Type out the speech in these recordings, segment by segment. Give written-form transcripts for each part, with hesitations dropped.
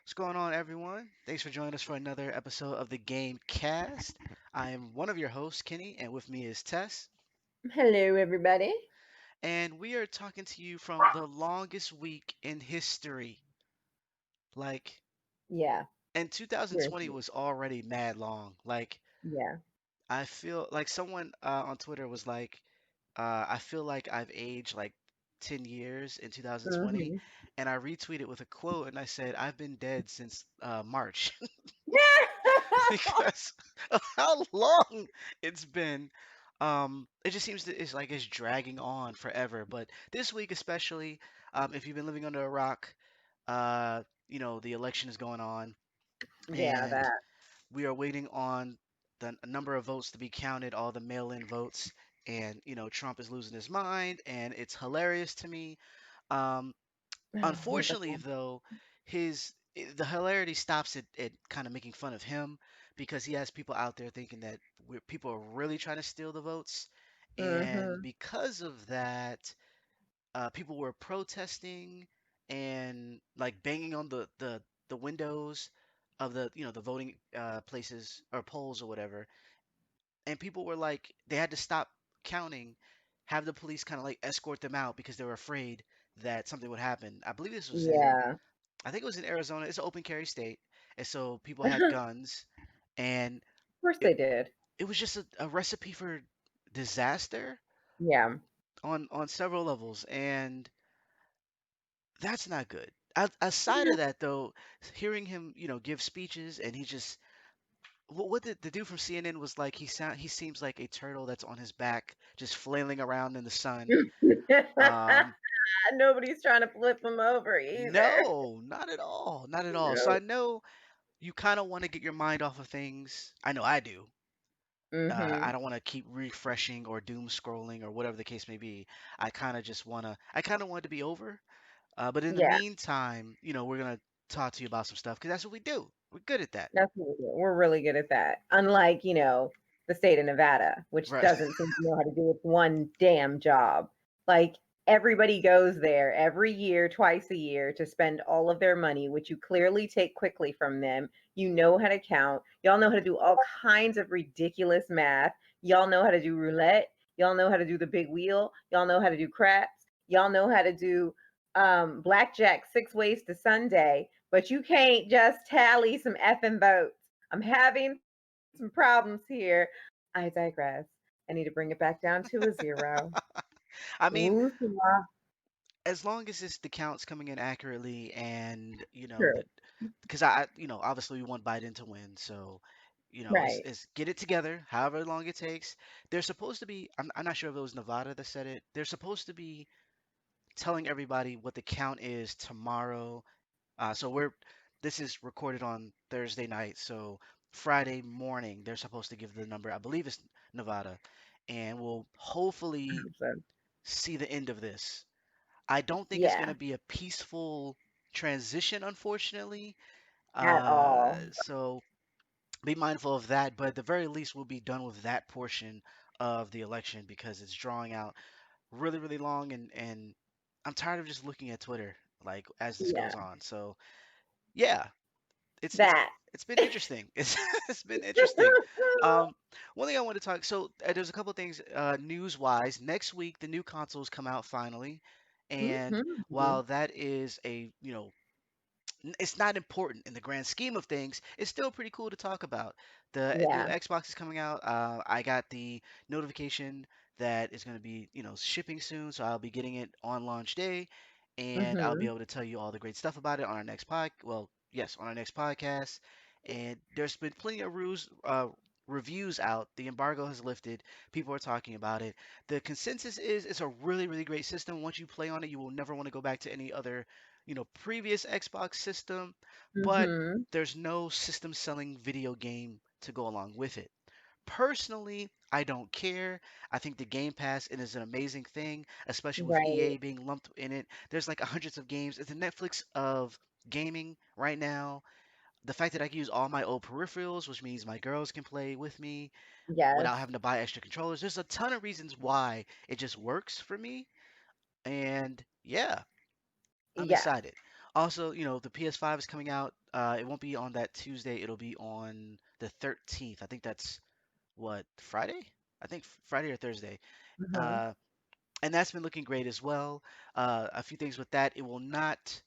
What's going on, everyone? Thanks for joining us for another episode of the Game Cast. I am one of your hosts, Kenny, and with me is Tess. Hello, everybody. And we are talking to you from the longest week in history. Like, Yeah, and 2020 seriously. was already mad long. Like, Yeah. I feel like someone on Twitter was like, I feel like I've aged like 10 years in 2020. Hmm. And I retweeted with a quote and I said, I've been dead since March. Because of how long it's been. It just seems that it's dragging on forever. But this week especially, if you've been living under a rock, the election is going on, Yeah, and that. we are waiting on the number of votes to be counted, all the mail-in votes, and Trump is losing his mind, and it's hilarious to me. Um, Oh, Unfortunately, wonderful. though, the hilarity stops at kind of making fun of him because he has people out there thinking that people are really trying to steal the votes, and Hmm. because of that, people were protesting and like banging on the windows of the voting places or polls or whatever, and people were like they had to stop counting, have the police kind of like escort them out because they were afraid that something would happen. I believe this was in Yeah. I think it was in Arizona. It's an open carry state, and so people had Of guns, and course it they did. it was just a recipe for disaster Yeah. on several levels, and that's not good. Aside of that, though, hearing him, give speeches, and he just what the dude from CNN was like, he seems like a turtle that's on his back, just flailing around in the sun. Um, Nobody's trying to flip them over either. no, not at all, not at all. So I No. know you kind of want to get your mind off of things. I know I do. I Hmm. don't want to keep refreshing or doom scrolling or whatever the case may be. I kind of want it to be over. But in the Yeah, meantime, we're gonna talk to you about some stuff because that's what we do. We're good at that. that's what we do. We're really good at that. Unlike, the state of Nevada, which Right. doesn't seem to know how to do its one damn job. Like everybody goes there every year, twice a year to spend all of their money, which you clearly take quickly from them. You know how to count. Y'all know how to do all kinds of ridiculous math. Y'all know how to do roulette. Y'all know how to do the big wheel. Y'all know how to do craps. Y'all know how to do blackjack 6 ways to Sunday, but you can't just tally some effing votes. I'm having some problems here. I digress. I need to bring it back down to a zero. I mean, Woosah. as long as it's the counts coming in accurately and True. that because obviously we want Biden to win, so Right. it's get it together, however long it takes. They're supposed to be. I'm not sure if it was Nevada that said it. They're supposed to be telling everybody what the count is tomorrow. So this is recorded on Thursday night, so Friday morning they're supposed to give the number. I believe it's Nevada, and we'll hopefully So, see the end of this. I don't think it's going yeah, to be a peaceful transition, unfortunately. at all. So be mindful of that, but at the very least, we'll be done with that portion of the election because it's drawing out really, really long, and I'm tired of just looking at Twitter like as this Yeah. goes on. So yeah, it's it's That. it's been interesting. It's been interesting. Um, One thing I want to talk. So there's a couple of things news wise. Next week, the new consoles come out finally, and Hmm. while that is it's not important in the grand scheme of things. It's still pretty cool to talk about. The new Yeah. Xbox is coming out. I got the notification that it's going to be, shipping soon, so I'll be getting it on launch day, and I'll be Hmm. able to tell you all the great stuff about it on our next Well, yes, on our next podcast. And there's been plenty of reviews out. The embargo has lifted. People are talking about it. The consensus is it's a really, really great system. Once you play on it, you will never want to go back to any other previous Xbox system, but Hmm. there's no system selling video game to go along with it. Personally, I don't care. I think the Game Pass is an amazing thing, especially with Right. EA being lumped in it. There's like hundreds of games. It's the Netflix of gaming right now. The fact that I can use all my old peripherals, which means my girls can play with me Yes. without having to buy extra controllers. There's a ton of reasons why it just works for me. And yeah, I'm Yes. excited. Also, the PS5 is coming out. It won't be on that Tuesday. It'll be on the 13th. I think that's what, Friday? I think Friday or Thursday. Hmm. Uh, and that's been looking great as well. A few things with that. It will not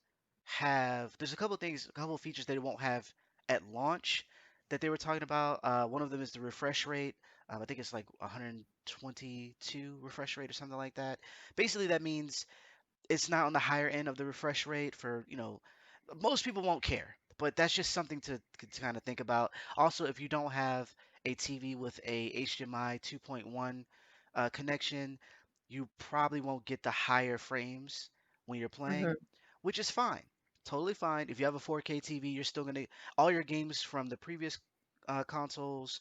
have. There's a couple things, a couple of features that it won't have at launch that they were talking about. One of them is the refresh rate. I think it's like 122 refresh rate or something like that. Basically, that means it's not on the higher end of the refresh rate for, most people won't care, but that's just something to kind of think about. Also, if you don't have a TV with a HDMI 2.1 connection, you probably won't get the higher frames when you're playing, Hmm. which is fine. Totally fine. If you have a 4K TV, you're still gonna all your games from the previous consoles,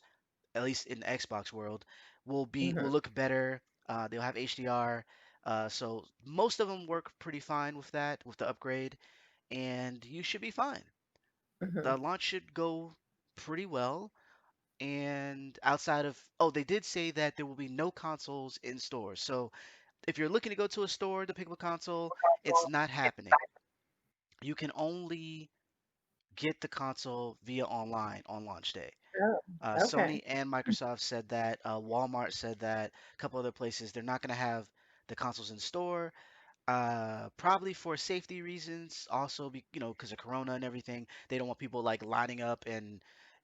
at least in the Xbox world, will Hmm. look better. They'll have HDR, so most of them work pretty fine with that, with the upgrade, and you should be fine. Hmm. The launch should go pretty well. And outside of, oh, they did say that there will be no consoles in stores. So if you're looking to go to a store to pick up a console, it's not happening. You can only get the console via online on launch day. Oh, okay. Sony and Microsoft said that. Walmart said that. A couple other places, they're not going to have the consoles in store. Probably for safety reasons. Also, because of Corona and everything, they don't want people like lining up and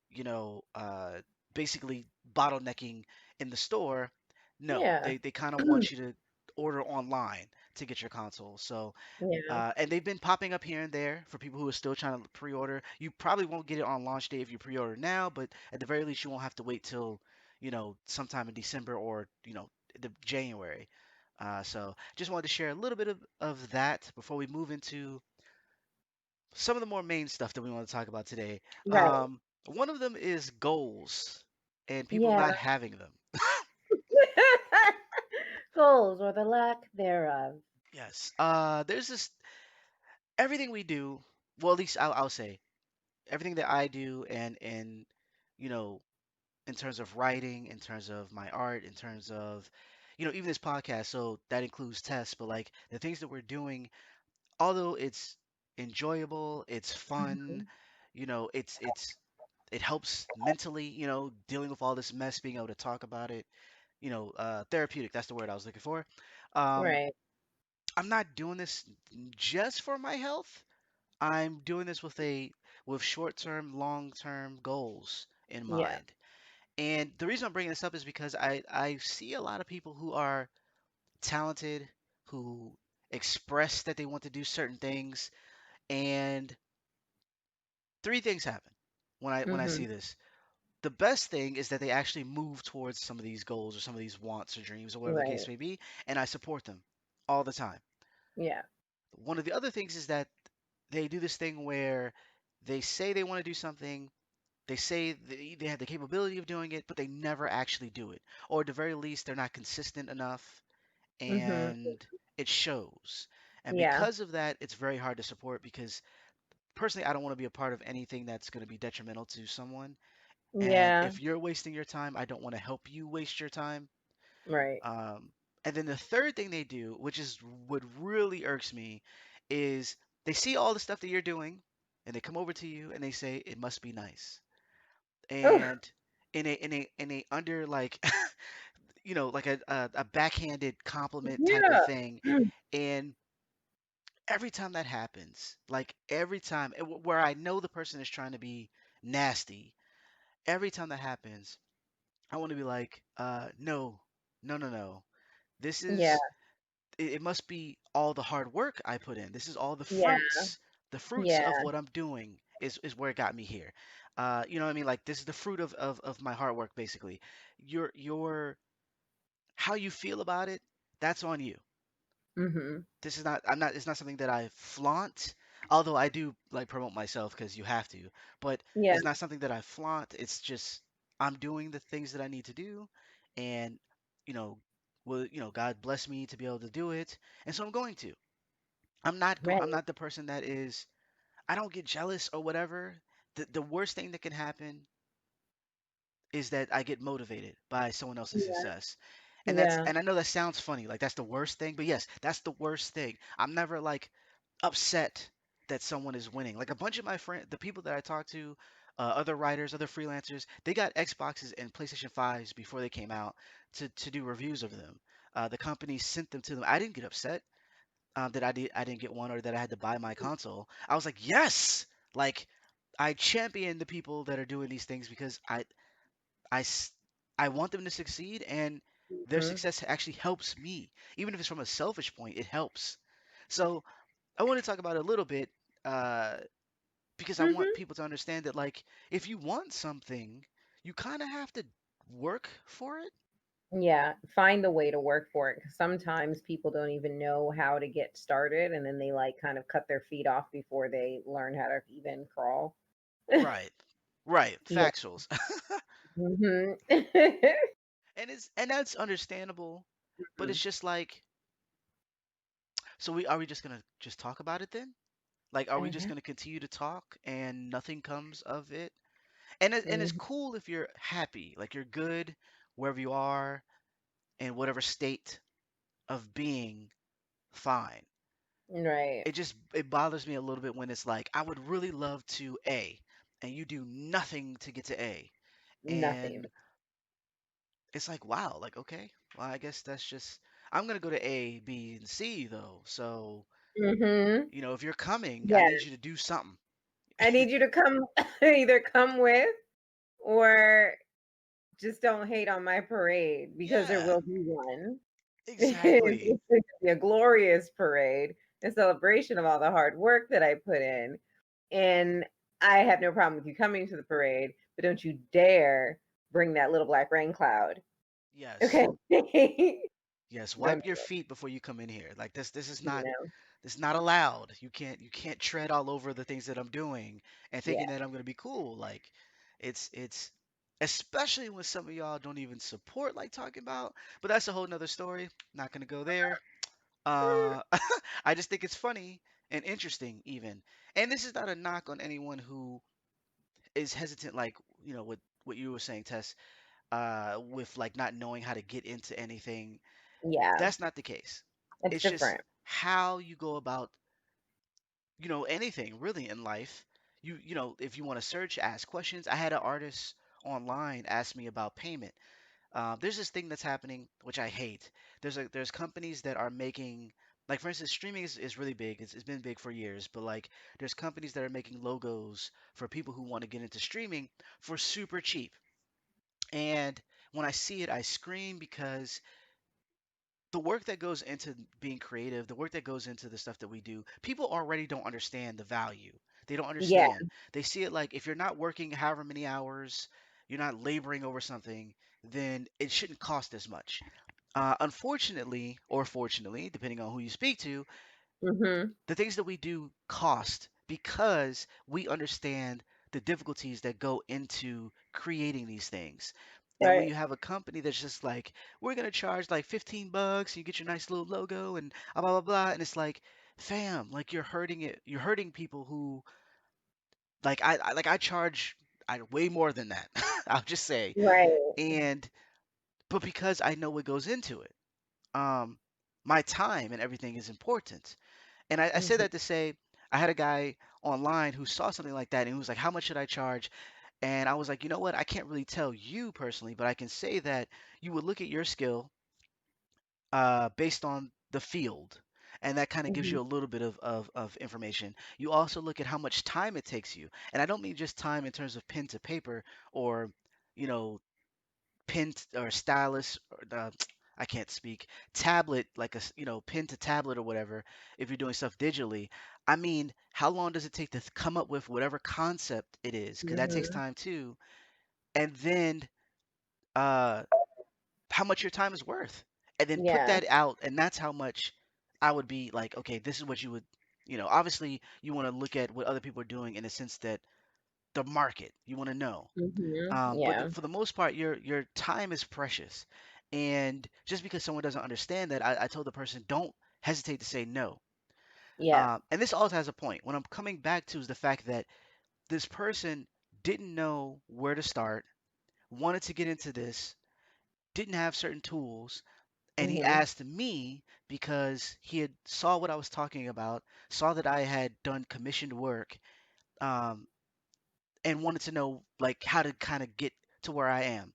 you know, uh, basically bottlenecking in the store. No, Yeah. they kind of want you to order online to get your console. So Yeah. and they've been popping up here and there for people who are still trying to pre-order. You probably won't get it on launch day if you pre-order now, but at the very least, you won't have to wait till, sometime in December or, the January. So just wanted to share a little bit of that before we move into some of the more main stuff that we want to talk about today. Right. One of them is goals and people Yeah. not having them. Goals or the lack thereof. Yes. There's this everything we do. Well, at least I'll say everything that I do, and you know, in terms of writing, in terms of my art, in terms of, even this podcast. So that includes Tess, but like the things that we're doing, although it's enjoyable, it's fun, Mhm. it helps mentally, dealing with all this mess, being able to talk about it, therapeutic. That's the word I was looking for. Um, Right. I'm not doing this just for my health. I'm doing this with short-term, long-term goals in Yeah. mind. And the reason I'm bringing this up is because I see a lot of people who are talented, who express that they want to do certain things, and three things happen when I Hmm. see this. The best thing is that they actually move towards some of these goals or some of these wants or dreams or whatever the case Right. may be, and I support them all the time. Yeah. One of the other things is that they do this thing where they say they want to do something, they say they have the capability of doing it, but they never actually do it. Or at the very least, they're not consistent enough, Hmm. and it shows. And Yeah. because of that, it's very hard to support because personally, I don't want to be a part of anything that's going to be detrimental to someone. And Yeah. if you're wasting your time, I don't want to help you waste your time. Right. Um, and then the third thing they do, which is what really irks me, is they see all the stuff that you're doing, and they come over to you and they say it must be nice. Oh, And in a under like like a backhanded compliment type of yeah. thing. And every time that happens, like every time where I know the person is trying to be nasty, every time that happens, I want to be like, no, no, no, no. This Yeah. is it must be all the hard work I put in. This is all Yeah. the fruits of Yeah. what I'm doing is where it got me here. You know what I mean? Like this is the fruit of my hard work, basically. Your how you feel about it, that's on you. Hmm. This is not I'm not it's not something that I flaunt, although I do like promote myself because you have to, but Yeah. it's not something that I flaunt. It's just I'm doing the things that I need to do, and you know God bless me to be able to do it, and so I'm going to. I'm Right. not the person that is I don't get jealous or whatever. The worst thing that can happen is that I get motivated by someone else's Yeah. success. Yeah. And I know that sounds funny, like that's the worst thing, but yes, that's the worst thing. I'm never like upset that someone is winning. Like a bunch of my friends, the people that I talk to, other writers, other freelancers, they got Xboxes and PlayStation 5s before they came out to do reviews of them. The company sent them to them. I didn't get upset that I didn't get one or that I had to buy my console. I was like, yes, like I champion the people that are doing these things because I s- I want them to succeed, and their Mhm. success actually helps me. Even if it's from a selfish point, it helps. So I want to talk about it a little bit uh, because I want Mhm. people to understand that, like, if you want something, you kind of have to work for it. Yeah, find the way to work for it. 'Cause sometimes people don't even know how to get started, and then they like kind of cut their feet off before they learn how to even crawl. Right. Right. Yeah. Factuals. Mhm. And that's understandable, but it's just like, so we are we just gonna just talk about it then? Like, are we just Mhm. gonna continue to talk and nothing comes of it? And it's Mhm. cool if you're happy, like you're good wherever you are in whatever state of being, fine. Right. It bothers me a little bit when it's like I would really love to A, and you do nothing to get to A, Nothing. and it's like wow, like okay, well I guess that's just I'm gonna go to A, B, and C though. So Mhm. if you're coming, I Yeah. need you to do something. I need you to come either come with or just don't hate on my parade because there Yeah, will be one. exactly. It's going to be a glorious parade, a celebration of all the hard work that I put in. And I have no problem with you coming to the parade, but don't you dare bring that little black rain cloud. Yes. Okay. Yes, Don't wipe your do it, feet before you come in here. Like this is you not know? this is not allowed. You can't tread all over the things that I'm doing and Yeah. thinking that I'm gonna be cool. Like it's especially when some of y'all don't even support like talking about, but that's a whole nother story. Not gonna go there. Mm, Uh I just think it's funny and interesting even. And this is not a knock on anyone who is hesitant like, what you were saying, Tess, with like not knowing how to get into anything. yeah. That's not the case. It's It's just different. how you go about, anything really in life. If you want to search, ask questions. I had an artist online ask me about payment. There's this thing that's happening, which I hate. There's companies that are making, like for instance, streaming is really big. It's been big for years, but like there's companies that are making logos for people who want to get into streaming for super cheap. And when I see it, I scream because the work that goes into being creative, the work that goes into the stuff that we do, people already don't understand the value. They don't Yeah. understand. They see it like if you're not working however many hours, you're not laboring over something, then it shouldn't cost as much. Unfortunately, or fortunately, depending on who you speak to, Mhm. the things that we do cost because we understand the difficulties that go into creating these things. And when Right. you have a company that's just like, we're gonna charge like $15, you get your nice little logo and blah blah blah, and it's like, fam, like you're hurting people who like I charge way more than that. I'll just say, Right. and but because I know what goes into it, um, my time and everything is important. And I say Mhm. that to say, I had a guy online who saw something like that and he was like, how much should I charge? And I was like, you know what? I can't really tell you personally, but I can say that you would look at your skill based on the field. And that kind of gives Mhm. you a little bit of information. You also look at how much time it takes you. And I don't mean just time in terms of pen to paper or, you know, or stylus or the I can't speak tablet like pen to tablet or whatever if you're doing stuff digitally. I mean, how long does it take to come up with whatever concept it is? Because that takes Mhm. time too. And then uh, how much your time is worth, and then put Yeah. that out, and that's how much I would be like, okay, this is what you would, obviously you want to look at what other people are doing in the sense that the market, you want to know. Mhm. But Yeah. for the most part, your time is precious, and just because someone doesn't understand that, I told the person, don't hesitate to say no. Yeah. And this also has a point. What I'm coming back to is the fact that this person didn't know where to start, wanted to get into this, didn't have certain tools, and he Mhm. asked me because he had saw what I was talking about, saw that I had done commissioned work, um, and wanted to know like how to kind of get to where I am.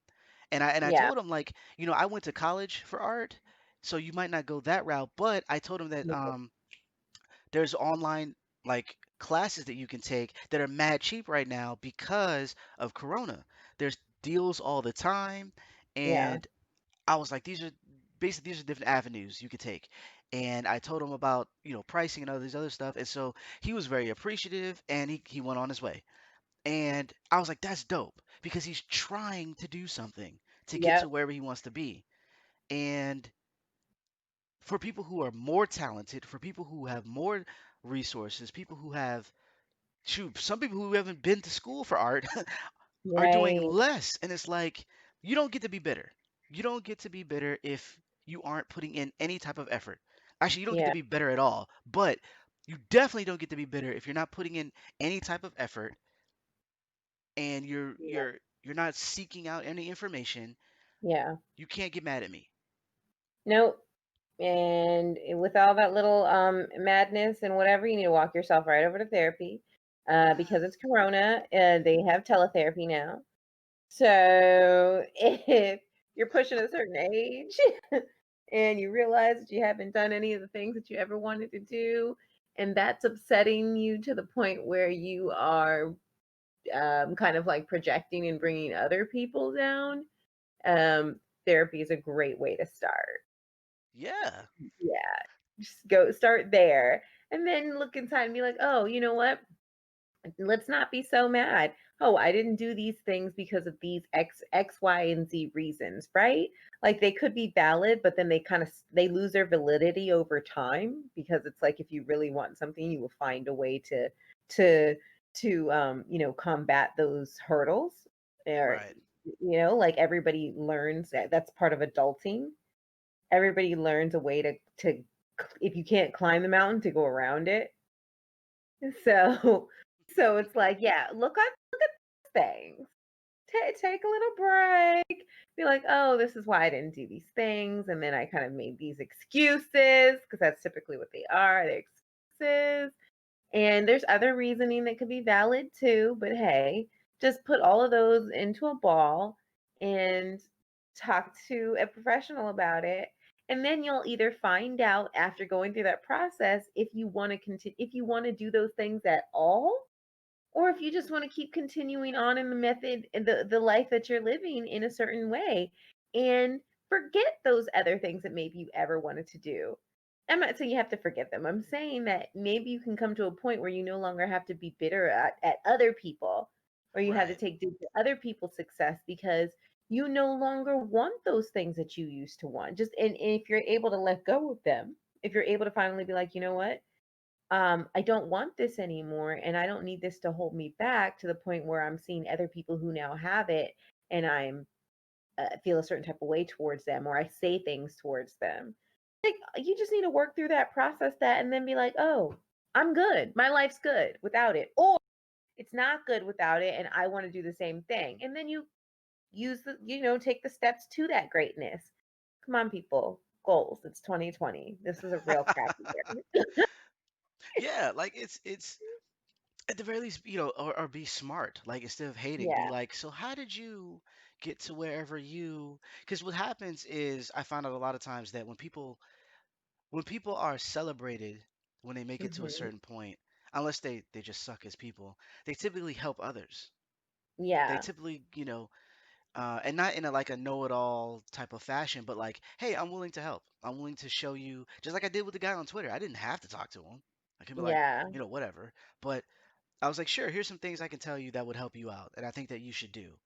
And I Yeah. told him like, I went to college for art, so you might not go that route, but I told him that Mhm. there's online like classes that you can take that are mad cheap right now because of Corona. There's deals all the time, Yeah. and I was like, these are different avenues you could take. And I told him about, pricing and all this other stuff. And so he was very appreciative and he went on his way. And I was like, that's dope because he's trying to do something to get to Yep. wherever he wants to be. And for people who are more talented, for people who have more resources, people who have, shoot, some people who haven't been to school for art are doing Right. less. And it's like, you don't get to be bitter. You don't get to be bitter if you aren't putting in any type of effort. Actually, you don't get to Yeah. be bitter at all. But you definitely don't get to be bitter if you're not putting in any type of effort and you're Yeah. you're you're not seeking out any information. Yeah. You can't get mad at me. Nope. And with all that little madness and whatever, you need to walk yourself right over to therapy. Because it's Corona, they have teletherapy now. So if you're pushing a certain age and you realize that you haven't done any of the things that you ever wanted to do, and that's upsetting you to the point where you are kind of like projecting and bringing other people down, therapy is a great way to start. Yeah. Yeah, just go start there, and then look inside and be like, oh, you know what? Let's not be so mad. Oh, I didn't do these things because of these X, Y, and Z reasons, right? Like they could be valid, but then they kind of they lose their validity over time because it's like if you really want something, you will find a way to combat those hurdles. Or Right. like everybody learns that that's part of adulting. Everybody learns a way to if you can't climb the mountain to go around it. So so it's like, yeah, look at things. Take a little break. Be like, oh, this is why I didn't do these things, and then I kind of made these excuses because that's typically what they are. They're excuses. And there's other reasoning that could be valid too, but hey, just put all of those into a ball and talk to a professional about it. And then you'll either find out after going through that process if you want to continue, if you want to do those things at all, or if you just want to keep continuing on in the method and the life that you're living in a certain way and forget those other things that maybe you ever wanted to do. I'm not saying you have to forget them. I'm saying that maybe you can come to a point where you no longer have to be bitter at other people, or you have to Right. take due to other people's success because you no longer want those things that you used to want. Just and if you're able to let go of them, if you're able to finally be like, you know what, I don't want this anymore, and I don't need this to hold me back to the point where I'm seeing other people who now have it, and I'm feel a certain type of way towards them, or I say things towards them. Like you just need to work through that, process that, and then be like, oh, I'm good. My life's good without it, or it's not good without it, and I want to do the same thing. And then you use the, take the steps to that greatness. Come on, people. Goals. It's 2020. This is a real crappy year. Yeah, like it's at the very least, or be smart. Like instead of hating, be Yeah. like, so how did you get to wherever you? Because what happens is I find out a lot of times that when people are celebrated when they make it to a Hmm. certain point, unless they just suck as people, they typically help others. They Yeah. typically, and not in a like a know-it-all type of fashion, but like, hey, I'm willing to help. I'm willing to show you, just like I did with the guy on Twitter. I didn't have to talk to him. I could be like, Yeah. whatever. But I was like, sure, here's some things I can tell you that would help you out, and I think that you should do,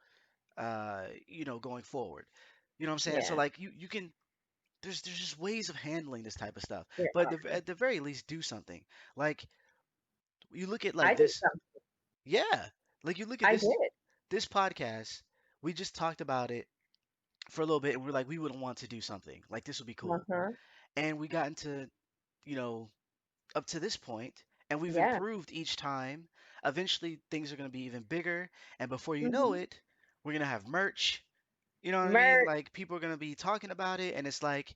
going forward. You know what I'm saying? So Yeah. like, you can. There's just ways of handling this type of stuff, There but are. at the very least, do something. Like you look at I like did this, some. yeah. Like you look at I this did. podcast. We just talked about it for a little bit, and we're like, we would want to do something. Like this would be cool, Uh-huh. and we got into, you know, up to this point, and we've Yeah. improved each time. Eventually, things are going to be even bigger, and before you know Hmm. it, we're going to have merch. You know what I mean? Merch. Like people are going to be talking about it, and it's like,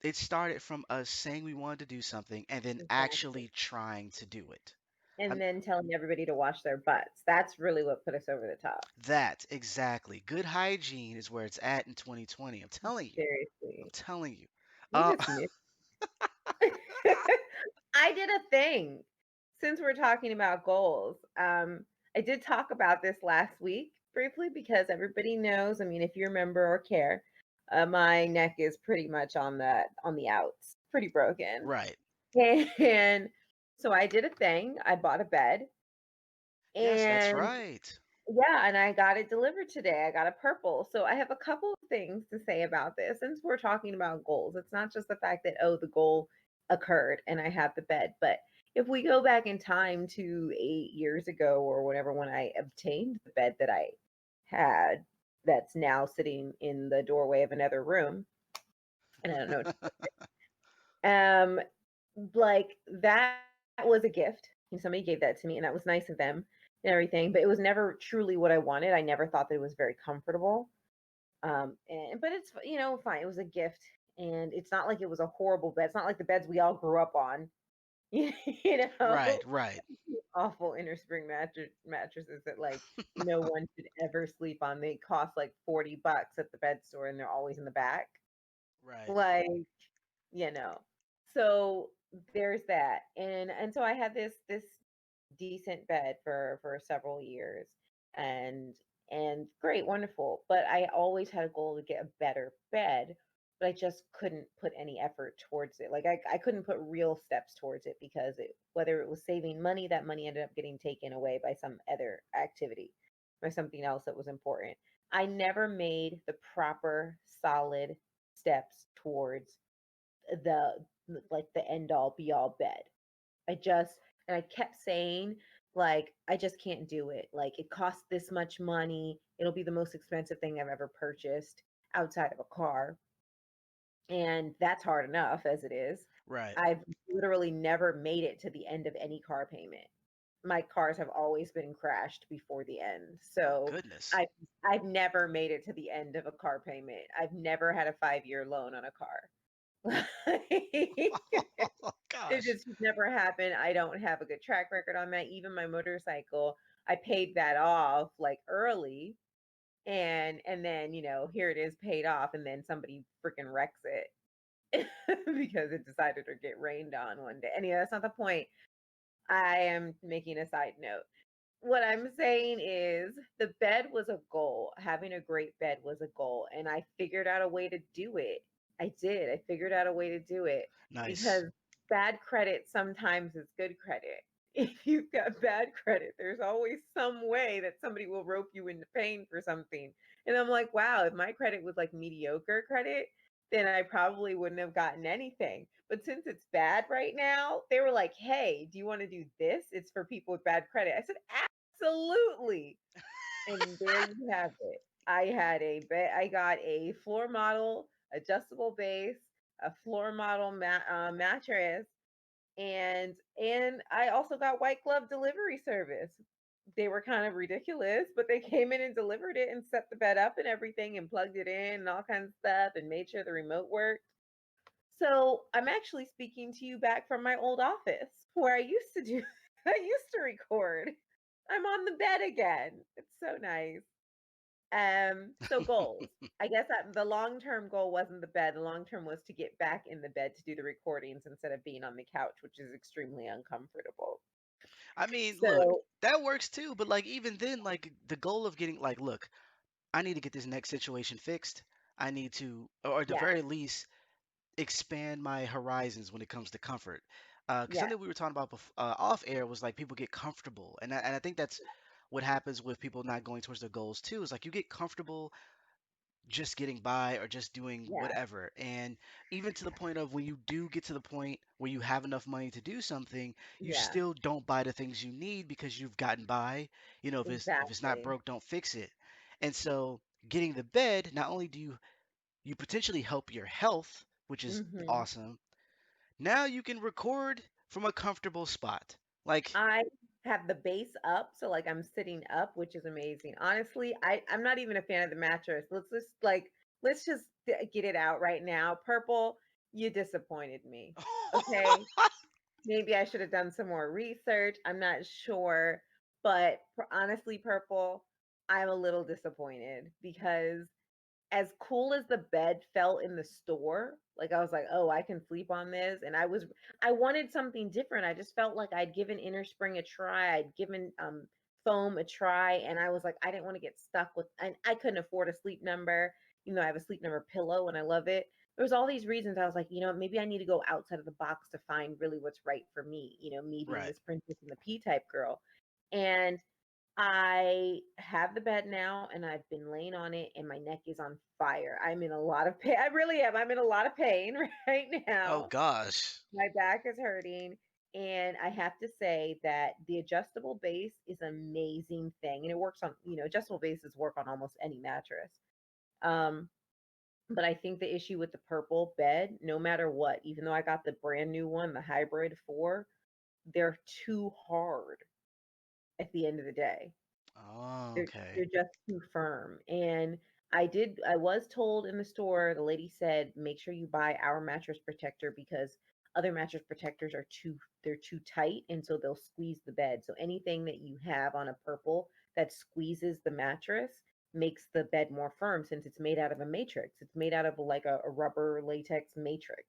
it started from us saying we wanted to do something and then Exactly. actually trying to do it. And Um, then telling everybody to wash their butts. That's really what put us over the top. that exactly. Good hygiene is where it's at in 2020. I'm telling you. I'm Seriously. telling you. You Uh, just missed. I did a thing since we're talking about goals. I did talk about this last week briefly because everybody knows. I mean, if you remember or care, my neck is pretty much on the outs, pretty broken. right. And so I did a thing. I bought a bed, Yes, that's and right. yeah, and I got it delivered today. I got a purple. So I have a couple of things to say about this. Since we're talking about goals, it's not just the fact that, oh, the goal occurred and I have the bed, but if we go back in time to 8 years ago or whatever, when I obtained the bed that I had, that's now sitting in the doorway of another room, and I don't know, um, like that was a gift. Somebody gave that to me, and that was nice of them and everything, but it was never truly what I wanted. I never thought that it was very comfortable. And but it's fine. It was a gift, and it's not like it was a horrible bed. It's not like the beds we all grew up on. you Right, know, right, awful innerspring mattresses that like no one should ever sleep on. They cost like $40 at the bed store, and they're always in the back. right. Like, you know. So there's that. And so I had this decent bed for several years, and great, wonderful. But I always had a goal to get a better bed, but I just couldn't put any effort towards it. Like I couldn't put real steps towards it because whether it was saving money, that money ended up getting taken away by some other activity or something else that was important. I never made the proper solid steps towards the like the end all be all bed. I just and I kept saying, like, I just can't do it. Like, it costs this much money. It'll be the most expensive thing I've ever purchased outside of a car. And that's hard enough as it is. Right. I've literally never made it to the end of any car payment. My cars have always been crashed before the end. Oh So goodness. I've I've never made it to the end of a car payment. I've never had a 5-year loan on a car. Oh It gosh. just never happened. I don't have a good track record on that. Even my motorcycle, I paid that off like early, and then, here it is paid off, and then somebody freaking wrecks it because it decided to get rained on one day. Anyway, that's not the point. I am making a side note. What I'm saying is the bed was a goal. Having a great bed was a goal, and I figured out a way to do it. I did. I figured out a way to do it Nice. because bad credit sometimes is good credit. If you've got bad credit, there's always some way that somebody will rope you into paying for something. And I'm like, wow, if my credit was like mediocre credit, then I probably wouldn't have gotten anything. But since it's bad right now, they were like, hey, do you want to do this? It's for people with bad credit. I said, absolutely. And there you have it. I had a bed. I got a floor model adjustable base, a floor model mattress, and I also got white glove delivery service. They were kind of ridiculous, but they came in and delivered it and set the bed up and everything and plugged it in and all kinds of stuff and made sure the remote worked. So I'm actually speaking to you back from my old office where I used to do, I used to record. I'm on the bed again. It's so nice. So goals. I guess that the long-term goal wasn't the bed. The long term was to get back in the bed to do the recordings instead of being on the couch, which is extremely uncomfortable. I mean, look, So that works too, but like even then, like the goal of getting like, look, I need to get this next situation fixed. I need to, or at the yeah, very least, expand my horizons when it comes to comfort. Because yeah, something we were talking about off air was like people get comfortable, and I think that's what happens with people not going towards their goals too. Is like you get comfortable just getting by or just doing yeah, whatever. And even to the point of when you do get to the point where you have enough money to do something, you yeah, still don't buy the things you need because you've gotten by. You know, if it's not exactly. broke, don't fix it. And so getting the bed, not only do you potentially help your health, which is hmm awesome, now you can record from a comfortable spot. Like, I have the base up, so like I'm sitting up, which is amazing. Honestly, I'm not even a fan of the mattress. Let's just get it out right now. Purple, You disappointed me. Okay. Maybe I should have done some more research. I'm not sure. But honestly, Purple, I'm a little disappointed because as cool as the bed felt in the store, like I was like, "Oh, I can sleep on this." And I wanted something different. I just felt like I'd given Inner Spring a try. I'd given foam a try, and I was like, I didn't want to get stuck with, and I couldn't afford a sleep number, even though I have a sleep number pillow and I love it. There was all these reasons I was like, maybe I need to go outside of the box to find really what's right for me, me being Right. this princess and the P type girl. And I have the bed now and I've been laying on it and my neck is on fire. I'm in a lot of pain. I really am. I'm in a lot of pain right Oh now. gosh. My back is hurting. And I have to say that the adjustable base is an amazing thing. And it works on, adjustable bases work on almost any mattress. Um, but I think the issue with the purple bed, no matter what, even though I got the brand new one, the hybrid 4, they're too hard at the end of the day. Oh, They're okay. just too firm. And I was told in the store, the lady said, make sure you buy our mattress protector because other mattress protectors they're too tight and so they'll squeeze the bed. So anything that you have on a purple that squeezes the mattress makes the bed more firm since it's made out of a matrix. It's made out of like a rubber latex matrix.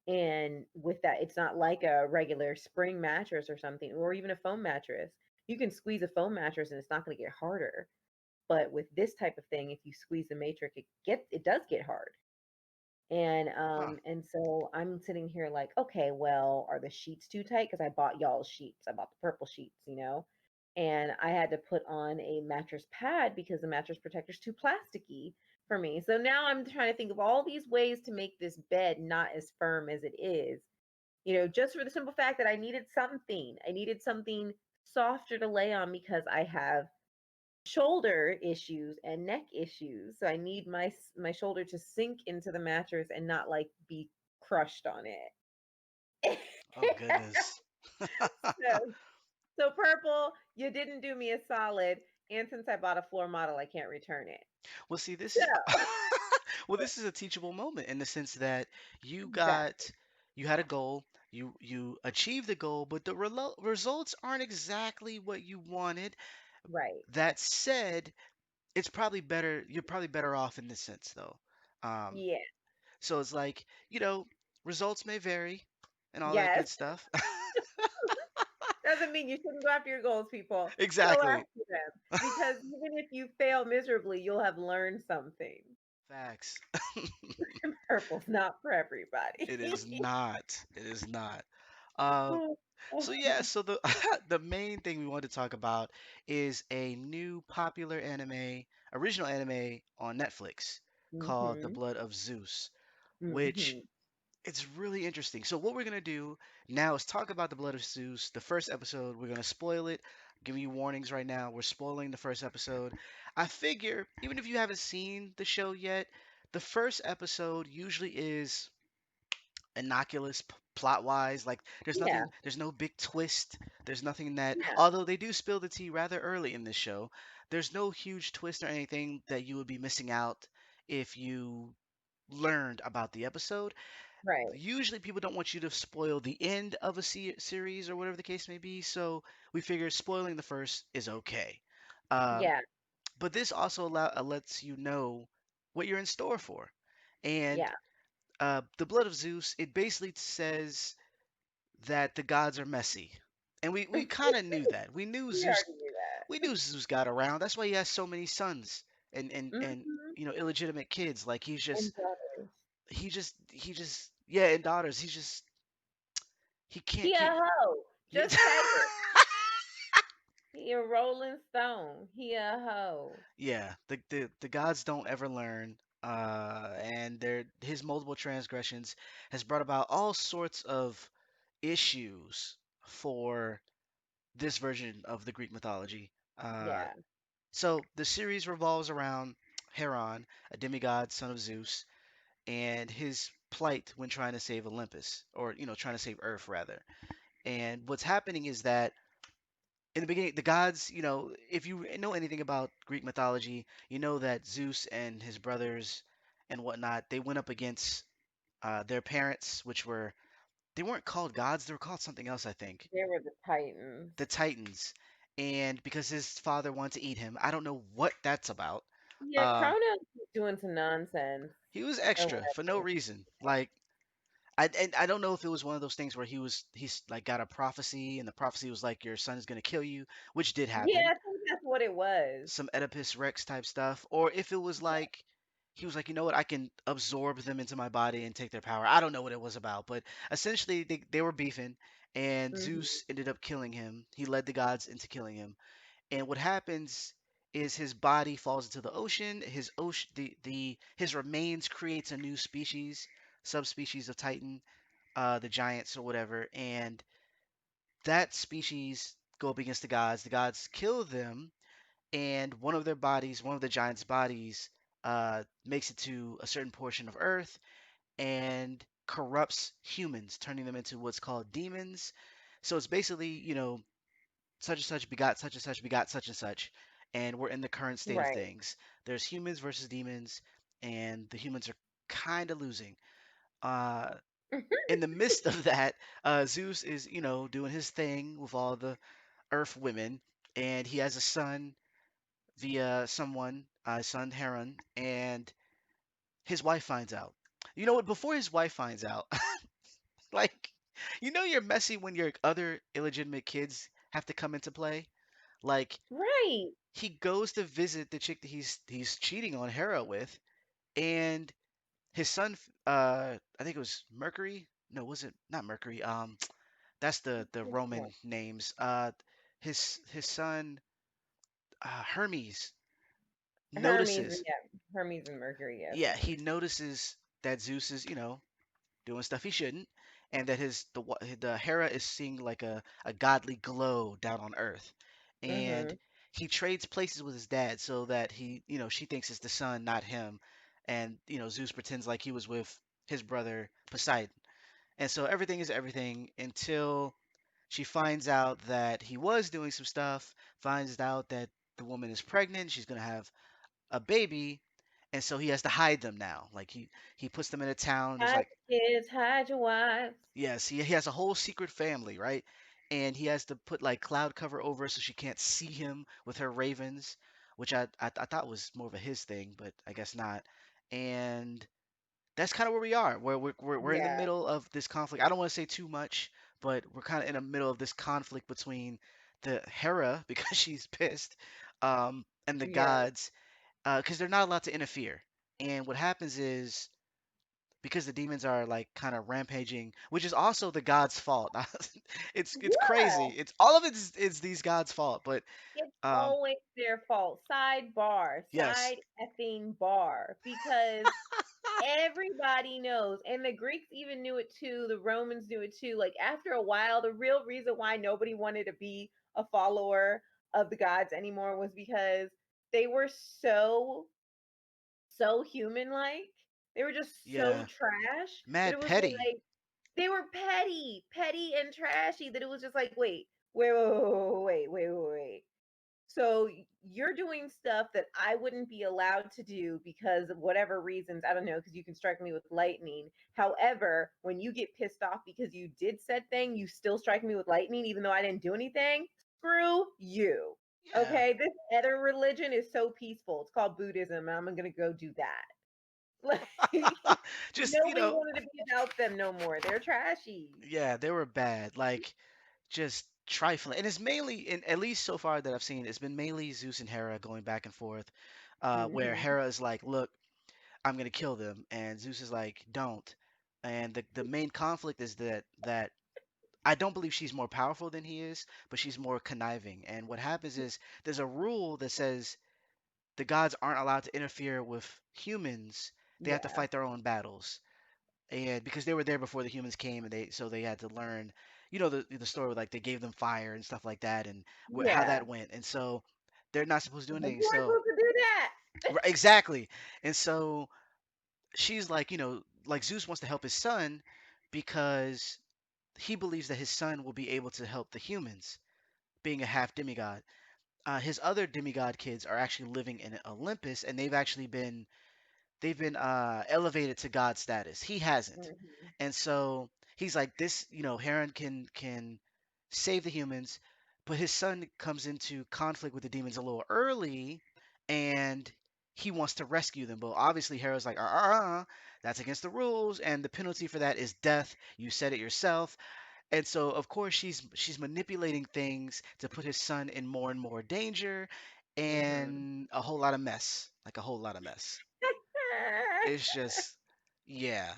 And with that, it's not like a regular spring mattress or something, or even a foam mattress. You can squeeze a foam mattress and it's not going to get harder. But with this type of thing, if you squeeze the matrix, it does get hard. Huh. And so I'm sitting here like, okay, well, are the sheets too tight? Because I bought y'all's sheets. I bought the purple sheets. And I had to put on a mattress pad because the mattress protector's too plasticky for me. So now I'm trying to think of all these ways to make this bed not as firm as it is. Just for the simple fact that I needed something. I needed something softer to lay on because I have shoulder issues and neck issues. So I need my shoulder to sink into the mattress and not like be crushed on it. Oh goodness. so, so purple, you didn't do me a solid. And since I bought a floor model, I can't return it. Well, see, this is So well, this is a teachable moment in the sense that you exactly. got you had a goal, you achieved the goal, but the results aren't exactly what you wanted. Right. That said, it's probably better. You're probably better off in this sense, though. Um, Yeah. so it's like, results may vary and all that Yes. good stuff. Doesn't mean you shouldn't go after your goals, people. Go Exactly. after them. Because even if you fail miserably, you'll have learned something. Facts. Purple's not for It everybody. is not. It is not. Uh, so yeah, so the the main thing we want to talk about is a new popular anime, original anime on Netflix called The Mhm. Blood of Zeus, which Mhm. it's really interesting. So what we're gonna do now is talk about The Blood of Zeus, the first episode. We're gonna spoil it. Giving you warnings right now. We're spoiling the first episode. I figure even if you haven't seen the show yet, the first episode usually is innocuous plot wise. Like Yeah. there's no big twist. There's nothing that, Yeah. although they do spill the tea rather early in this show, there's no huge twist or anything that you would be missing out if you learned about the episode. Right. Usually people don't want you to spoil the end of a series or whatever the case may be, so we figure spoiling the first is okay. Um, Yeah. but this also lets you know what you're in store for. And Yeah. the Blood of Zeus, it basically says that the gods are messy. And we kind of knew that. We already knew We that. knew Zeus got around. That's why he has so many sons and Mhm. illegitimate kids. Like And brothers. he just yeah, and daughters. He can't He a keep hoe. yeah. Just say it. He a rolling stone. He a hoe. Yeah, the gods don't ever learn. And his multiple transgressions has brought about all sorts of issues for this version of the Greek mythology. Yeah. So the series revolves around Heron, a demigod, son of Zeus, and his plight when trying to save Olympus, or trying to save Earth rather. And what's happening is that in the beginning, the gods, if you know anything about Greek mythology, you know that Zeus and his brothers and whatnot, they went up against Their parents, which were they weren't called gods, they were called something else, I think. They were the Titans. The Titans. And because his father wanted to eat him, I don't know what that's about. Yeah, Um, Kronos was doing some nonsense he was or extra for no whatever. reason. Like I don't know if it was one of those things where he's like got a prophecy and the prophecy was like your son is gonna kill you, which did Yeah, happen. I think that's what it was. Some Oedipus Rex type stuff, or if it was like he was like, you know what, I can absorb them into my body and take their power. I don't know what it was about, but essentially they were beefing, and Hmm. Zeus ended up killing him. He led the gods into killing him, and what happens is his body falls into the ocean. His remains creates a new species, subspecies of Titan, the giants or whatever, and that species go up against the gods. The gods kill them, and one of their bodies, one of the giants' bodies, makes it to a certain portion of Earth and corrupts humans, turning them into what's called demons. So it's basically, such and such begot such and such begot such and such, and we're in the current state of Right. things. There's humans versus demons, and the humans are kind of losing. Uh, in the midst of that, Zeus is, doing his thing with all the Earth women, and he has a son via someone, son Heron, and his wife finds out. You know what? Before his wife finds out, like, you're messy when your other illegitimate kids have to come into play. Like, Right. he goes to visit the chick that he's cheating on Hera with, and his son, I think it was Mercury. No, was it not Mercury? That's the Which one? Roman names. His son, Hermes, Hermes and notices. yeah, Hermes and Mercury. Yes, Yeah, yes, he yes. notices that Zeus is, doing stuff he shouldn't, and that the Hera is seeing like a godly glow down on Earth, and Mhm. he trades places with his dad so that she thinks it's the son, not him, and Zeus pretends like he was with his brother Poseidon, and so everything is everything until she finds out that he was doing some stuff, finds out that the woman is pregnant, she's gonna have a baby, and so he has to hide them now. Like he puts them in a town. There's Hide like your kids, hide your wives. yes, he has a whole secret family, right? And he has to put like cloud cover over so she can't see him with her ravens, which I thought was more of a his thing, but I guess not. And that's kind of where we are, where we're in the Yeah, middle of this conflict. I don't want to say too much, but we're kind of in the middle of this conflict between the Hera because she's pissed, and the yeah. gods because they're not allowed to interfere. And what happens is because the demons are like kind of rampaging, which is also the gods' fault. It's crazy. Yeah. It's all of it is these gods' fault. But It's um, always their fault. Sidebar, yes, side effing bar, because everybody knows, and the Greeks even knew it too. The Romans knew it too. Like after a while, the real reason why nobody wanted to be a follower of the gods anymore was because they were so human like. They were just so yeah, trash that mad it was petty. like they were petty and trashy that it was just like, wait. So you're doing stuff that I wouldn't be allowed to do because of whatever reasons. I don't know, because you can strike me with lightning. However, when you get pissed off because you did said thing, you still strike me with lightning, even though I didn't do anything. Screw you. Yeah, Okay, this other religion is so peaceful. It's called Buddhism, and I'm gonna go do that. Like just nobody wanted to be about them no more. They're trashy. yeah, they were bad. Like just trifling, and it's mainly, in at least so far that I've seen, it's been mainly Zeus and Hera going back and forth, where Hmm. Hera is like, look, I'm gonna kill them, and Zeus is like, don't. And the main conflict is that I don't believe she's more powerful than he is, but she's more conniving. And what happens is there's a rule that says the gods aren't allowed to interfere with humans. They have to Yeah, fight their own battles. And because they were there before the humans came, and they had to learn, the story with like they gave them fire and stuff like that, and how yeah. that went. And so they're not supposed to do Like anything. you weren't So supposed to do that. Exactly. And so she's like, like Zeus wants to help his son because he believes that his son will be able to help the humans, being a half demigod. His other demigod kids are actually living in Olympus, and they've actually been they've been elevated to God status. He hasn't. Mhm. And so he's like this, Heron can save the humans, but his son comes into conflict with the demons a little early and he wants to rescue them. But obviously Hera's like, that's against the rules, and the penalty for that is death. You said it yourself. And so of course she's manipulating things to put his son in more and more danger Mhm. and a whole lot of mess. Like a whole lot of mess. It's just, yeah.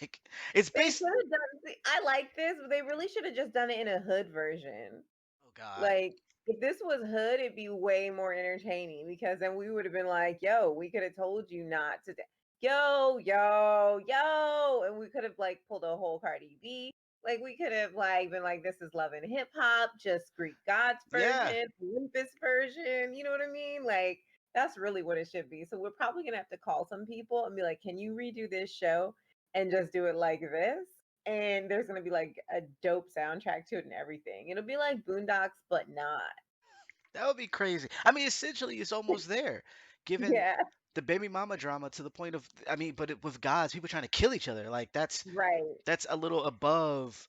Like it's They based. could have done. See, I like this, but they really should have just done it in a hood version. Oh God. Like, if this was hood, it'd be way more entertaining because then we would have been like, yo, we could have told you not to. Yo, yo, yo. And we could have like pulled a whole Cardi B. Like, we could have like been like, this is love and hip hop, just Greek gods Yeah, version, Olympus version. You know what I mean? Like, that's really what it should be. So we're probably gonna have to call some people and be like, can you redo this show and just do it like this? And there's gonna be like a dope soundtrack to it and everything. It'll be like Boondocks, but not. that would be crazy. I mean, essentially, it's almost there, given Yeah, the baby mama drama to the point of, I mean, but with gods, people trying to kill each other. Like right. that's a little above,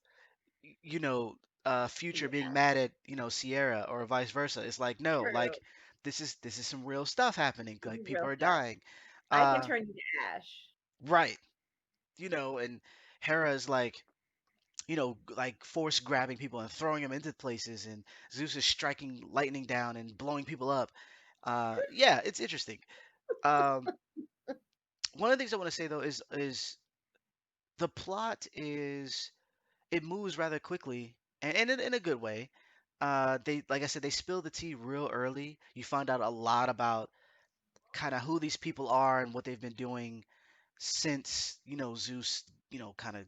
you know, Future being Yeah, mad at, Sierra or vice versa. It's like, no, true. like this is some real stuff happening. This Like is people real are stuff. dying. I can Uh, turn you to ash. right. And Hera is like, like force grabbing people and throwing them into places, and Zeus is striking lightning down and blowing people up. Yeah, it's interesting. Um, one of the things I want to say though is the plot is it moves rather quickly and in a good way. They like I said, they spill the tea real early. You find out a lot about kind of who these people are and what they've been doing since Zeus kind of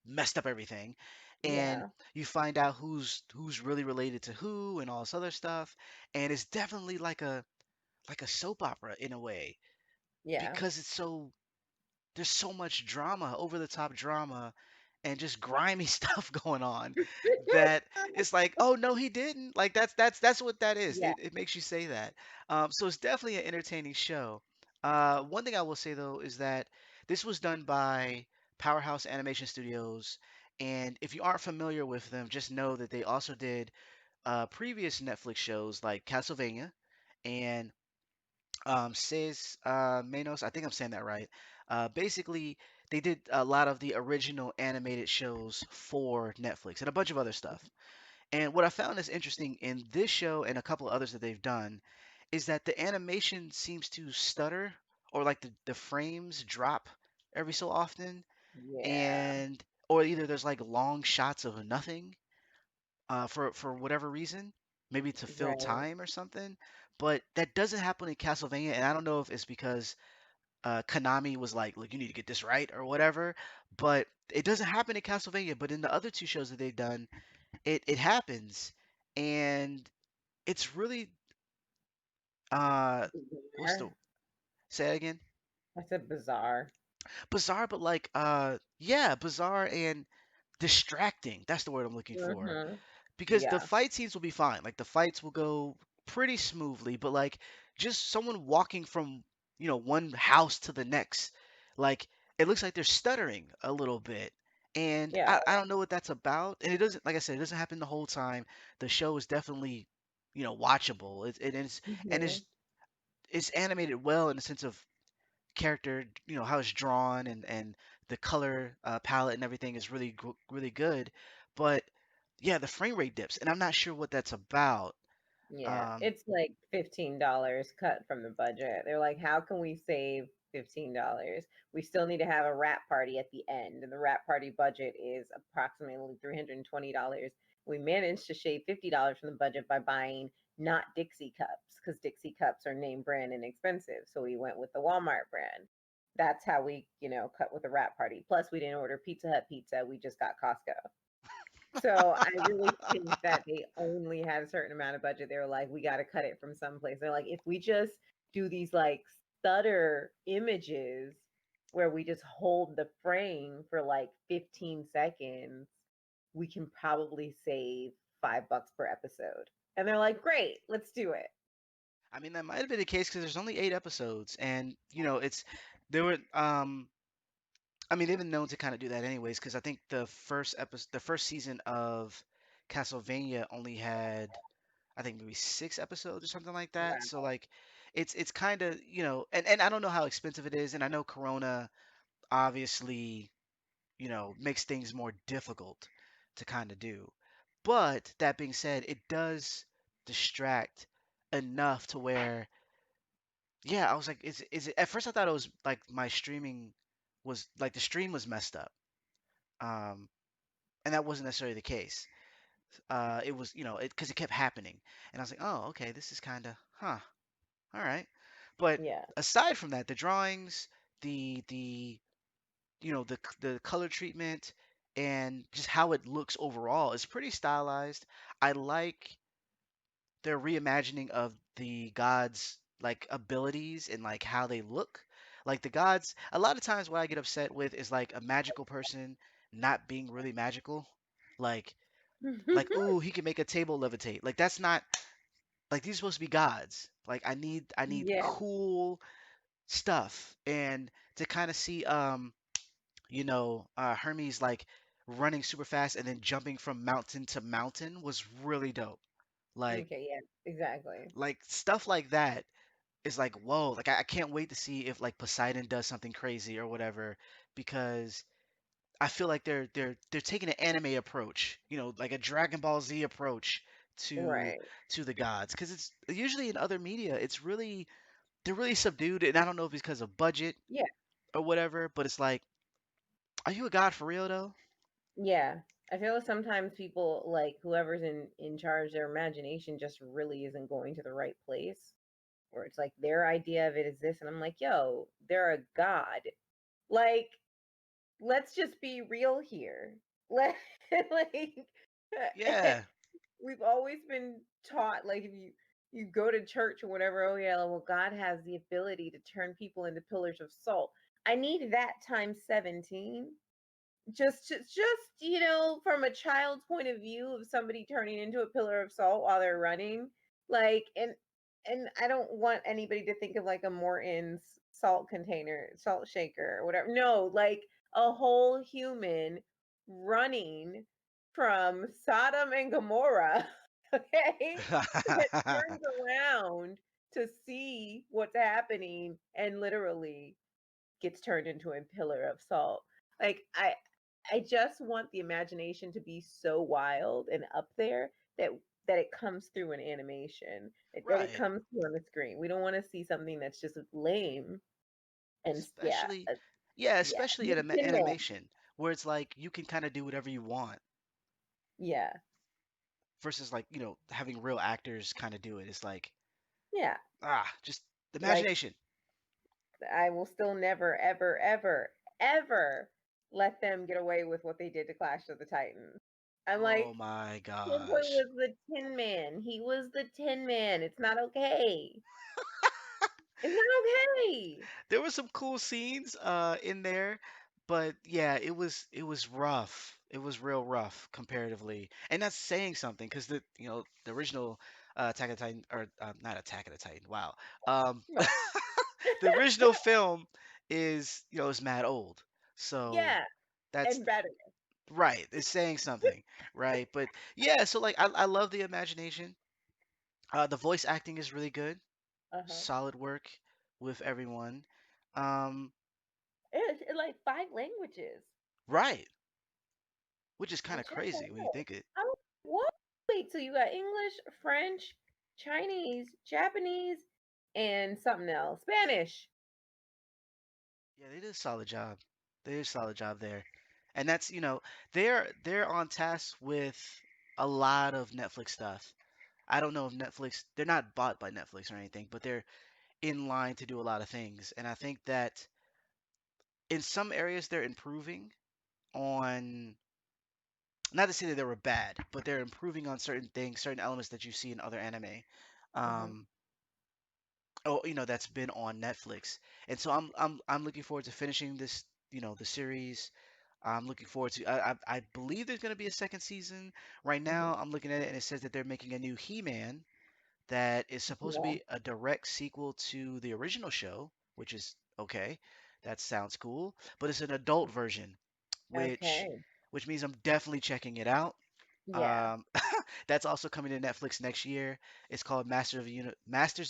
messed up everything, and Yeah, you find out who's really related to who and all this other stuff, and it's definitely like a soap opera in a way yeah. because there's so much drama, over the top drama, and just grimy stuff going on that it's like, oh no, he didn't. Like that's what that is. Yeah, It makes you say that. So it's definitely an entertaining show. One thing I will say though is that this was done by Powerhouse Animation Studios, and if you aren't familiar with them, just know that they also did previous Netflix shows like Castlevania and Says Manos, I think I'm saying that right. Basically, they did a lot of the original animated shows for Netflix and a bunch of other stuff. And what I found is interesting in this show and a couple of others that they've done is that the animation seems to stutter or like the frames drop every so often, yeah. and or either there's like long shots of nothing for whatever reason, maybe to fill Right. time or something. But that doesn't happen in Castlevania, and I don't know if it's because Konami was like, "Look, you need to get this right" or whatever. But it doesn't happen in Castlevania. But in the other two shows that they've done, it happens, and it's really uh, what's the Bizarre. say it again? I said bizarre. Bizarre, but like yeah, bizarre and distracting. That's the word I'm looking for. Mm-hmm. Because the Yeah, fight scenes will be fine. Like the fights will go pretty smoothly, but like just someone walking from, one house to the next, like it looks like they're stuttering a little bit. And yeah. I don't know what that's about. And it doesn't, like I said, it doesn't happen the whole time. The show is definitely, watchable. And Mm-hmm. it's animated well in the sense of character, how it's drawn and the color palette and everything is really really good. But yeah, the frame rate dips, and I'm not sure what that's about. Yeah, Um, it's like $15 cut from the budget. They're like, how can we save $15? We still need to have a wrap party at the end, and the wrap party budget is approximately $320. We managed to shave $50 from the budget by buying not Dixie cups because Dixie cups are name brand and expensive. So we went with the Walmart brand. That's how we, cut with the wrap party. Plus, we didn't order Pizza Hut pizza. We just got Costco. So I really think that they only had a certain amount of budget. They were like, we got to cut it from someplace. They're like, if we just do these like stutter images where we just hold the frame for like 15 seconds, we can probably save $5 per episode. And they're like, great, let's do it. I mean, that might have been the case because there's only 8 episodes, and there were I mean, they've been known to kind of do that anyways, because I think the first season of Castlevania only had, I think maybe 6 episodes or something like that. So Wow. like, it's kind of, and I don't know how expensive it is, and I know Corona obviously, makes things more difficult to kind of do. But that being said, it does distract enough to where, yeah, I was like, is it? At first, I thought it was like my streaming was like the stream was messed up. Um, and that wasn't necessarily the case. It was, because it kept happening, and I was like, oh, okay, this is kind of, huh, all right. But Yeah. aside from that, the drawings, the the color treatment, and just how it looks overall is pretty stylized. I like their reimagining of the gods' like abilities and like how they look. Like the gods, a lot of times what I get upset with is like a magical person not being really magical. Like ooh, he can make a table levitate. Like that's not like these are supposed to be gods. Like I need Yeah. cool stuff. And to kind of see Hermes like running super fast and then jumping from mountain to mountain was really dope. Like Okay. Yeah. Exactly. stuff like that is like whoa. Like I can't wait to see if like Poseidon does something crazy or whatever, because I feel like they're taking an anime approach, like a Dragon Ball Z approach to Right. to the gods, because it's usually in other media they're really subdued, and I don't know if it's because of budget Yeah. or whatever, but it's like, are you a god for real though? Yeah. I feel like sometimes people, like whoever's in charge, their imagination just really isn't going to the right place. Where it's like their idea of it is this, and I'm like, yo, they're a god. Like, let's just be real here. Let like Yeah. we've always been taught, like, if you go to church or whatever, oh yeah, well, God has the ability to turn people into pillars of salt. I need that times 17. Just from a child's point of view of somebody turning into a pillar of salt while they're running, like, and I don't want anybody to think of like a Morton's salt container, salt shaker or whatever. No, like a whole human running from Sodom and Gomorrah, okay, that turns around to see what's happening and literally gets turned into a pillar of salt. Like, I just want the imagination to be so wild and up there that it comes through an animation, that it Right. comes through on the screen. We don't want to see something that's just lame and yeah, Especially, yeah, yeah. especially in Tin Man. animation where it's like you can kind of do whatever you want Yeah, versus like, having real actors kind of do it. It's like, yeah. just Like, imagination. I will still never, ever, ever, ever let them get away with what they did to Clash of the Titans. I'm Oh like, my Tin Boy gosh. was the Tin Man. He was the Tin Man. It's not okay. It's not okay. There were some cool scenes in there, but yeah, it was rough. It was real rough comparatively, and that's saying something because the original Attack of the Titan, or not Attack of the Titan. Wow, um, Right. the original film is mad old, so Yeah, that's and better. right. It's saying something, right? But yeah, so like I love the imagination. The voice acting is really good, Uh-huh. solid work with everyone. Um, It's like 5 languages. right. Which is kind Well, of check that crazy when you out. think it. Oh, what? Wait, so you got English, French, Chinese, Japanese, and something else. Spanish. Yeah, they did a solid job. They did a solid job there. And that's, they're on task with a lot of Netflix stuff. I don't know if they're not bought by Netflix or anything, but they're in line to do a lot of things. And I think that in some areas they're improving on, not to say that they were bad, but they're improving on certain things, certain elements that you see in other anime. Hmm. Um, oh, that's been on Netflix. And so I'm looking forward to finishing this, the series. I'm looking forward to. I believe there's going to be a second season. Right Hmm. now, I'm looking at it and it says that they're making a new He-Man, that is supposed to Yeah. be a direct sequel to the original show, which is okay. That sounds cool, but it's an adult version, which Okay. which means I'm definitely checking it out. Yeah. Um, that's also coming to Netflix next year. It's called Masters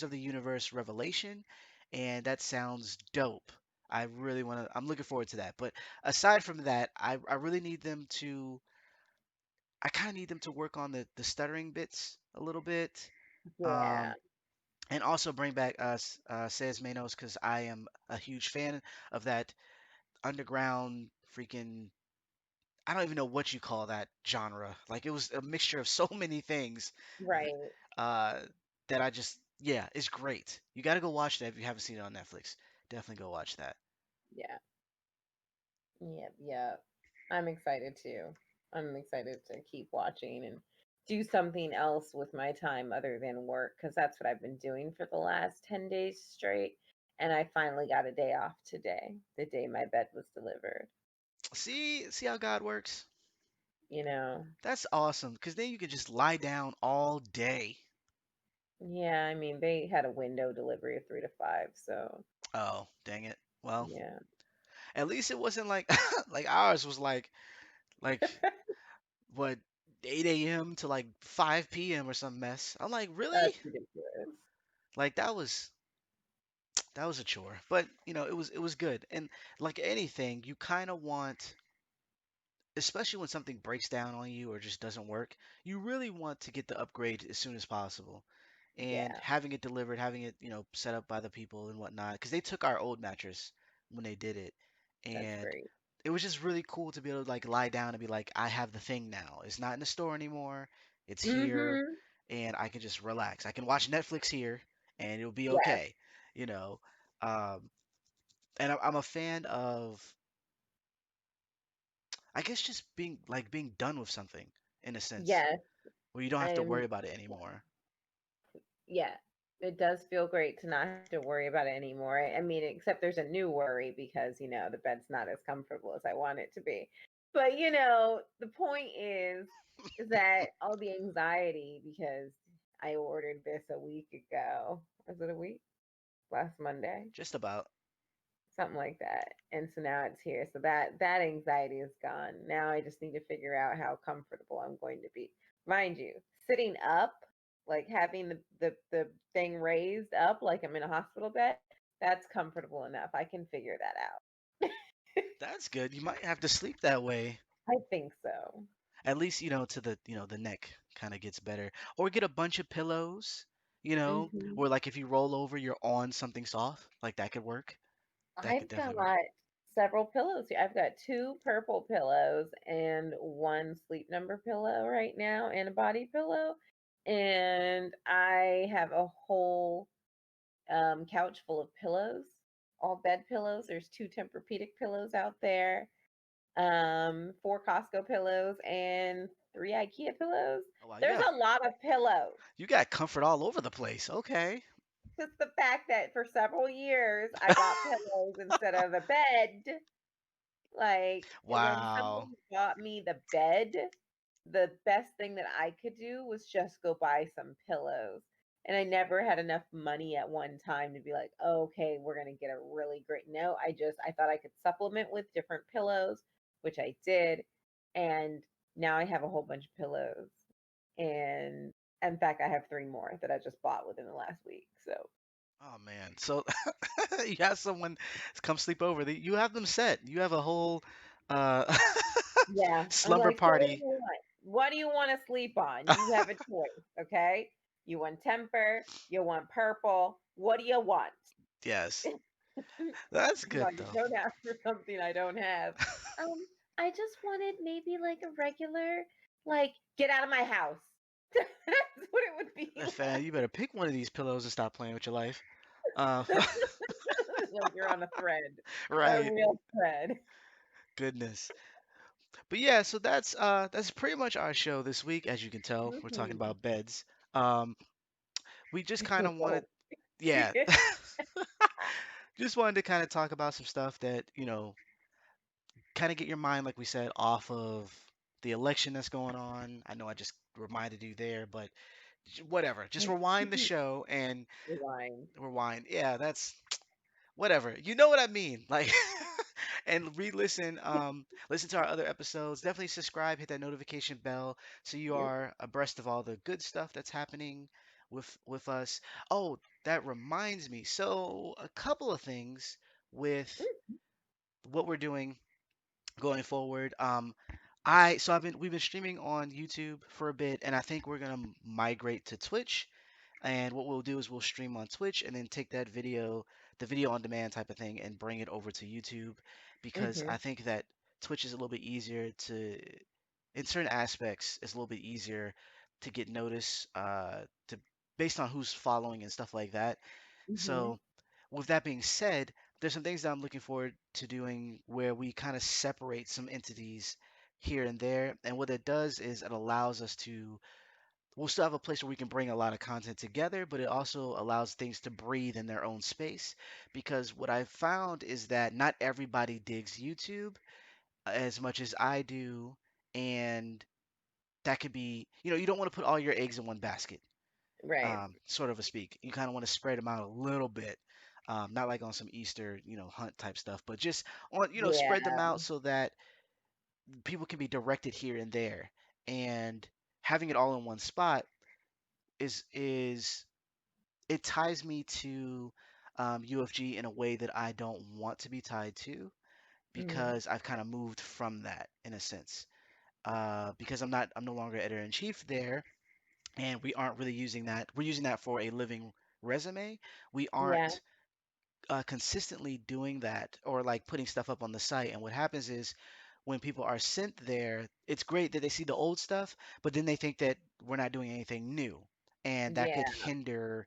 of the Universe Revelation, and that sounds dope. I really want to. I'm looking forward to that. But aside from that, I really need them to. I kind of need them to work on the stuttering bits a little bit, Yeah. um, and also bring back Says Manos because I am a huge fan of that underground freaking. I don't even know what you call that genre. Like it was a mixture of so many things Right. uh, that I just yeah, it's great. You got to go watch that if you haven't seen it on Netflix. Definitely go watch that. Yeah. Yep. Yep. I'm excited too. I'm excited to keep watching and do something else with my time other than work because that's what I've been doing for the last 10 days straight. And I finally got a day off today, the day my bed was delivered. See how God works. You know, That's awesome because then you can just lie down all day. yeah, I mean, they had a window delivery of 3 to 5. So, Oh, dang it. Well, yeah. at least it wasn't like like ours was like what 8 a.m. to like 5 p.m. or some mess. I'm like, really? That's ridiculous. Like that was a chore. But it was good. And like anything, you kind of want, especially when something breaks down on you or just doesn't work, you really want to get the upgrade as soon as possible. And Yeah, having it delivered, having it, set up by the people and whatnot, because they took our old mattress when they did it. that's And great. it was just really cool to be able to like lie down and be like, I have the thing now. It's not in the store anymore. It's here Mm-hmm. and I can just relax. I can watch Netflix here and it'll be Yes, okay, you know. Um, and I'm a fan of, I guess, just being done with something in a sense yes. where you don't have to I'm worry about it anymore. Yeah, it does feel great to not have to worry about it anymore. I mean, except there's a new worry because, the bed's not as comfortable as I want it to be. But, the point is that all the anxiety because I ordered this a week ago. Was it a week? Last Monday, Just about. something like that. And so now it's here. So that anxiety is gone. Now I just need to figure out how comfortable I'm going to be. Mind you, sitting up, like having the thing raised up like I'm in a hospital bed, that's comfortable enough. I can figure that out. That's good. You might have to sleep that way. I think so. At least, to the neck kind of gets better. Or get a bunch of pillows, Hmm. where like if you roll over, you're on something soft. Like that could work. That could I've got definitely work. several pillows here. I've got two purple pillows and one sleep number pillow right now and a body pillow. And I have a whole couch full of pillows, all bed pillows. There's two Tempur-Pedic pillows out there, four Costco pillows, and three IKEA pillows. Oh wow, There's a lot of pillows. you got comfort all over the place. Okay. Just the fact that for several years I bought pillows instead of a bed. Like, when Wow. somebody bought me the bed, the best thing that I could do was just go buy some pillows. And I never had enough money at one time to be like, oh, okay, we're going to get a really great. No, I thought I could supplement with different pillows, which I did. And now I have a whole bunch of pillows. And in fact, I have three more that I just bought within the last week. So, Oh man. So you have someone come sleep over. You have them set. You have a whole uh yeah, I'm slumber like, so what do party. you want? What do you want to sleep on? You have a choice, okay? You want temper, you want purple. What do you want? Yes. That's good Like, though. don't ask for something I don't have. Um, I just wanted maybe like a regular, like, get out of my house. That's what it would be Fan, you better pick one of these pillows and stop playing with your life. Uh, like. Like you're on a thread, a right. real thread. Goodness. But yeah, so that's pretty much our show this week. As you can tell, we're talking Mhm. about beds. We just kind of wanted, Whoa. yeah, just wanted to kind of talk about some stuff that, kind of get your mind, like we said, off of the election that's going on. I know I just reminded you there, but whatever. Just rewind the show and Rewind. rewind. Yeah, that's whatever. You know what I mean? Like, and re-listen. Listen to our other episodes. Definitely subscribe. Hit that notification bell so you Yep. are abreast of all the good stuff that's happening with us. Oh, that reminds me. So a couple of things with what we're doing going forward. I've been we've been streaming on YouTube for a bit, and I think we're gonna migrate to Twitch. And what we'll do is we'll stream on Twitch and then take that video, the video on demand type of thing, and bring it over to YouTube because Mm-hmm. I think that Twitch is a little bit easier to, in certain aspects, it's a little bit easier to get noticed, to based on who's following and stuff like that. Mm-hmm. So, with that being said, there's some things that I'm looking forward to doing where we kind of separate some entities here and there. And what it does is it allows us to, we'll still have a place where we can bring a lot of content together, but it also allows things to breathe in their own space. Because what I've found is that not everybody digs YouTube as much as I do. And that could be, you don't want to put all your eggs in one basket, Right. sort of a speak. You kind of want to spread them out a little bit. Not like on some Easter, hunt type stuff, but just on, Yeah. spread them out so that people can be directed here and there. And having it all in one spot is it ties me to UFG in a way that I don't want to be tied to Mm-hmm. because I've kind of moved from that in a sense. Because I'm no longer editor in chief there, and we aren't really using that. We're using that for a living resume. We Yeah. aren't consistently doing that or like putting stuff up on the site. And what happens is when people are sent there, it's great that they see the old stuff, but then they think that we're not doing anything new, and that could Yeah. hinder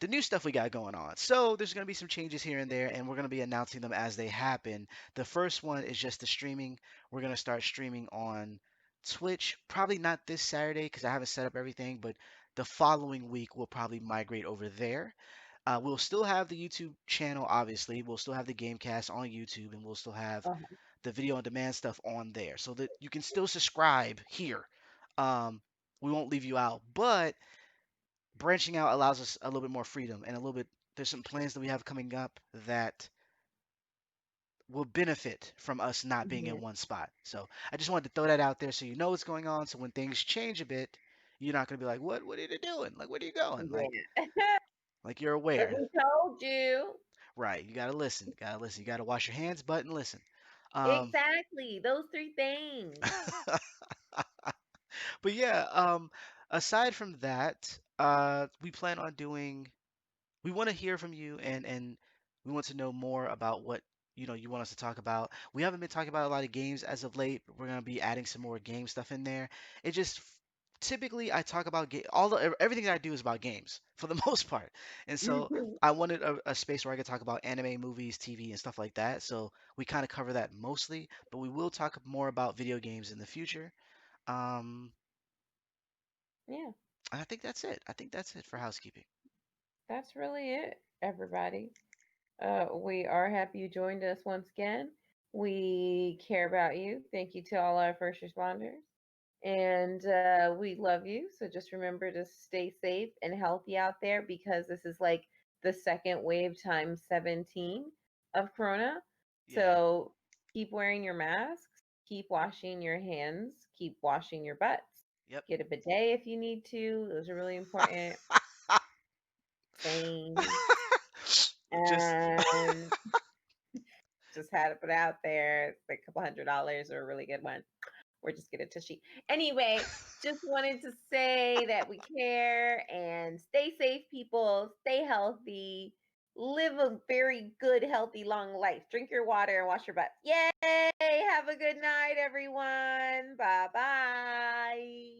the new stuff we got going on. So there's going to be some changes here and there, and we're going to be announcing them as they happen. The first one is just the streaming. We're going to start streaming on Twitch, probably not this Saturday because I haven't set up everything, but the following week we'll probably migrate over there. We'll still have the YouTube channel, obviously. We'll still have the Gamecast on YouTube, and we'll still have Uh-huh. the video on demand stuff on there so that you can still subscribe here. Um, we won't leave you out, but branching out allows us a little bit more freedom and a little bit. There's some plans that we have coming up that will benefit from us not being Mm-hmm. in one spot. So I just wanted to throw that out there so you know what's going on. So when things change a bit, you're not gonna be like, "What? What are you doing? Like, where are you going?" Yeah. Like you're But aware, we told you. right? You gotta listen. Gotta listen. You gotta wash your hands, butt, and listen. Um, Exactly. Those three things. but yeah, aside from that, we plan on doing. We want to hear from you, and we want to know more about what you want us to talk about. We haven't been talking about a lot of games as of late, but we're gonna be adding some more game stuff in there. It just typically I talk about everything that I do is about games for the most part, and so I wanted a space where I could talk about anime, movies, TV, and stuff like that. So we kind of cover that mostly, but we will talk more about video games in the future. Um, Yeah. and I think that's it. I think that's it for housekeeping. That's really it, everybody. We are happy you joined us once again. We care about you. Thank you to all our first responders. And we love you. So just remember to stay safe and healthy out there because this is like the second wave times 17 of Corona. Yeah. So keep wearing your masks, keep washing your hands, keep washing your butts. Yep. Get a bidet if you need to. Those are really important things. Just And just had to put it out there. It's like a couple $100 or a really good one. Or just get a tushy. Anyway, just wanted to say that we care and stay safe, people. Stay healthy. Live a very good, healthy, long life. Drink your water and wash your butt. Yay! Have a good night, everyone. Bye bye.